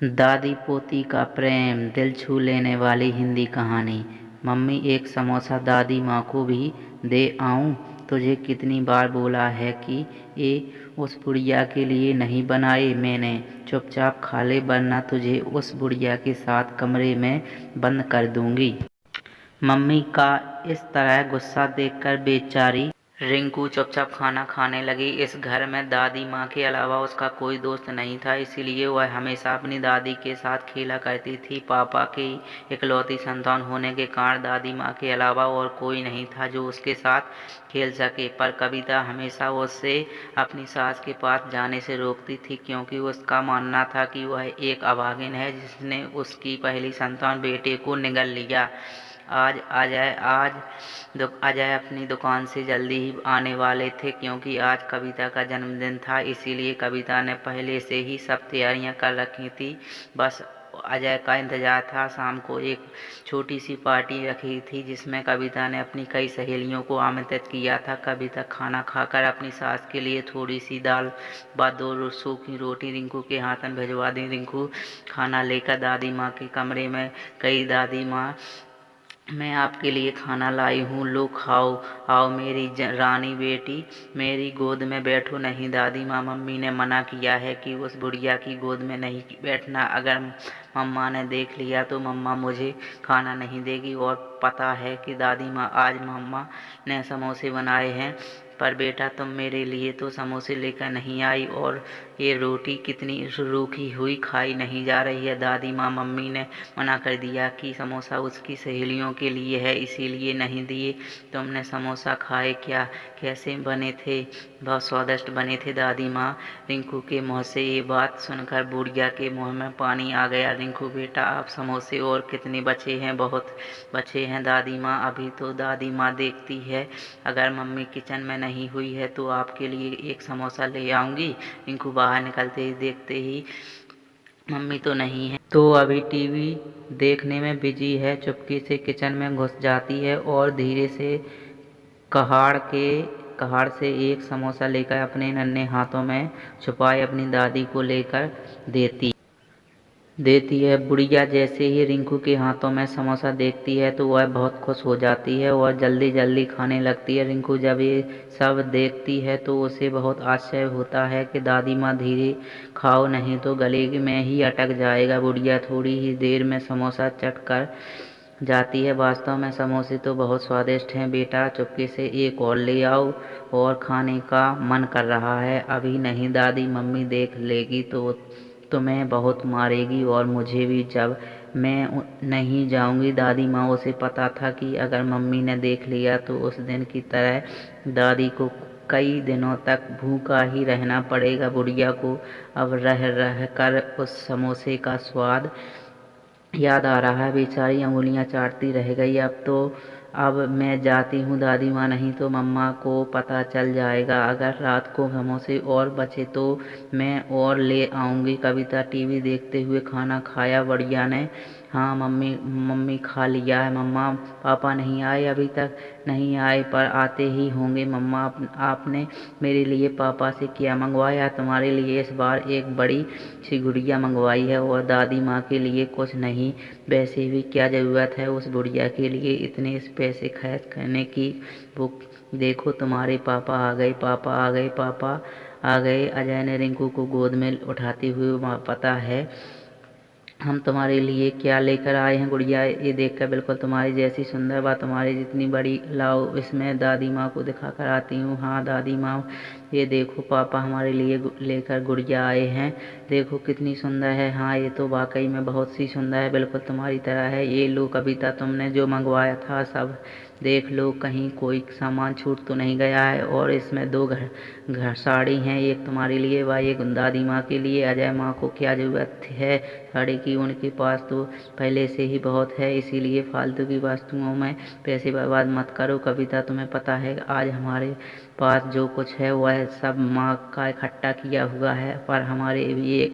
दादी पोती का प्रेम दिल छू लेने वाली हिंदी कहानी। मम्मी एक समोसा दादी माँ को भी दे आऊँ। तुझे कितनी बार बोला है कि ये उस बुढ़िया के लिए नहीं बनाए। मैंने चुपचाप खा ले वरना तुझे उस बुढ़िया के साथ कमरे में बंद कर दूंगी। मम्मी का इस तरह गुस्सा देखकर बेचारी रिंकू चुपचाप खाना खाने लगी। इस घर में दादी माँ के अलावा उसका कोई दोस्त नहीं था, इसीलिए वह हमेशा अपनी दादी के साथ खेला करती थी। पापा की इकलौती संतान होने के कारण दादी माँ के अलावा और कोई नहीं था जो उसके साथ खेल सके, पर कविता हमेशा उसे अपनी सास के पास जाने से रोकती थी, क्योंकि उसका मानना था कि वह एक अभागिन है जिसने उसकी पहली संतान बेटे को निगल लिया। अजय अपनी दुकान से जल्दी ही आने वाले थे, क्योंकि आज कविता का जन्मदिन था। इसीलिए कविता ने पहले से ही सब तैयारियां कर रखी थी, बस अजय का इंतजार था। शाम को एक छोटी सी पार्टी रखी थी जिसमें कविता ने अपनी कई सहेलियों को आमंत्रित किया था। कविता खाना खाकर अपनी सास के लिए थोड़ी सी दाल व 2 सूखी रोटी रिंकू के हाथ में भिजवा दी। रिंकू खाना लेकर दादी माँ के कमरे में गई। दादी माँ, मैं आपके लिए खाना लाई हूँ, लो खाओ। आओ मेरी रानी बेटी, मेरी गोद में बैठो। नहीं दादी माँ, मम्मी ने मना किया है कि उस बुढ़िया की गोद में नहीं बैठना। अगर मम्मा ने देख लिया तो मम्मा मुझे खाना नहीं देगी। और पता है कि दादी माँ, आज मम्मा ने समोसे बनाए हैं, पर बेटा तुम मेरे लिए तो समोसे लेकर नहीं आई, और ये रोटी कितनी रूखी हुई खाई नहीं जा रही है। दादी माँ, मम्मी ने मना कर दिया कि समोसा उसकी सहेलियों के लिए है, इसीलिए नहीं दिए। तुमने समोसा खाए क्या? कैसे बने थे? बहुत स्वादिष्ट बने थे दादी माँ। रिंकू के मुँह से ये बात सुनकर बुढ़िया के मुँह में पानी आ गया। रिंकू बेटा, आप समोसे और कितने बचे हैं? बहुत बचे हैं दादी माँ। अभी तो दादी माँ देखती है, अगर मम्मी किचन में नहीं हुई है तो आपके लिए एक समोसा ले आऊँगी। रिंकू बाहर निकलते ही देखते ही मम्मी तो नहीं है, तो अभी टीवी देखने में बिजी है। चुपके से किचन में घुस जाती है और धीरे से कहाड़ से एक समोसा लेकर अपने नन्हे हाथों में छुपाए अपनी दादी को लेकर देती है। बुढ़िया जैसे ही रिंकू के हाथों में समोसा देखती है तो वह बहुत खुश हो जाती है और जल्दी जल्दी खाने लगती है। रिंकू जब ये सब देखती है तो उसे बहुत आश्चर्य होता है कि दादी माँ, धीरे खाओ नहीं तो गले में ही अटक जाएगा। बुढ़िया थोड़ी ही देर में समोसा चट कर जाती है। वास्तव में समोसे तो बहुत स्वादिष्ट हैं बेटा, चुपके से एक और ले आओ, और खाने का मन कर रहा है। अभी नहीं दादी, मम्मी देख लेगी तो तुम्हें बहुत मारेगी और मुझे भी, जब मैं नहीं जाऊंगी। दादी माँ, उसे पता था कि अगर मम्मी ने देख लिया तो उस दिन की तरह दादी को कई दिनों तक भूखा ही रहना पड़ेगा। बुढ़िया को अब रह रह कर उस समोसे का स्वाद याद आ रहा है। बेचारी अंगुलियां चाटती रह गई। अब मैं जाती हूँ दादी माँ, नहीं तो मम्मा को पता चल जाएगा। अगर रात को समोसे और बचे तो मैं और ले आऊँगी। कविता टीवी देखते हुए खाना खाया। बढ़िया ने, हाँ मम्मी खा लिया है। मम्मा पापा नहीं आए? अभी तक नहीं आए, पर आते ही होंगे। मम्मा, आपने मेरे लिए पापा से क्या मंगवाया? तुम्हारे लिए इस बार एक बड़ी सी गुड़िया मंगवाई है, और दादी माँ के लिए कुछ नहीं। वैसे भी क्या ज़रूरत है उस गुड़िया के लिए इतने पैसे खर्च करने की? वो देखो, तुम्हारे पापा आ गए, पापा आ गए, पापा आ गए। अजय ने रिंकू को गोद में उठाते हुए, पता है हम तुम्हारे लिए क्या लेकर आए हैं गुड़िया? ये देखकर बिल्कुल तुम्हारी जैसी सुंदर व तुम्हारी जितनी बड़ी। लाओ इसमें दादी माँ को दिखा कर आती हूँ। हाँ दादी माँ, ये देखो पापा हमारे लिए लेकर गुड़िया आए हैं। देखो कितनी सुंदर है। हाँ, ये तो वाकई में बहुत सी सुंदर है, बिल्कुल तुम्हारी तरह है। ये लो कविता, तुमने जो मंगवाया था सब देख लो, कहीं कोई सामान छूट तो नहीं गया है। और इसमें 2 घर साड़ी हैं, एक तुम्हारे लिए व एक दादी माँ के लिए। अजय माँ को क्या ज़रूरत है साड़ी की? उनके पास तो पहले से ही बहुत है, इसीलिए फालतू की वस्तुओं में पैसे बर्बाद मत करो। कविता, तुम्हें पता है आज हमारे पास जो कुछ है वह सब माँ का इकट्ठा किया हुआ है, पर हमारे भी एक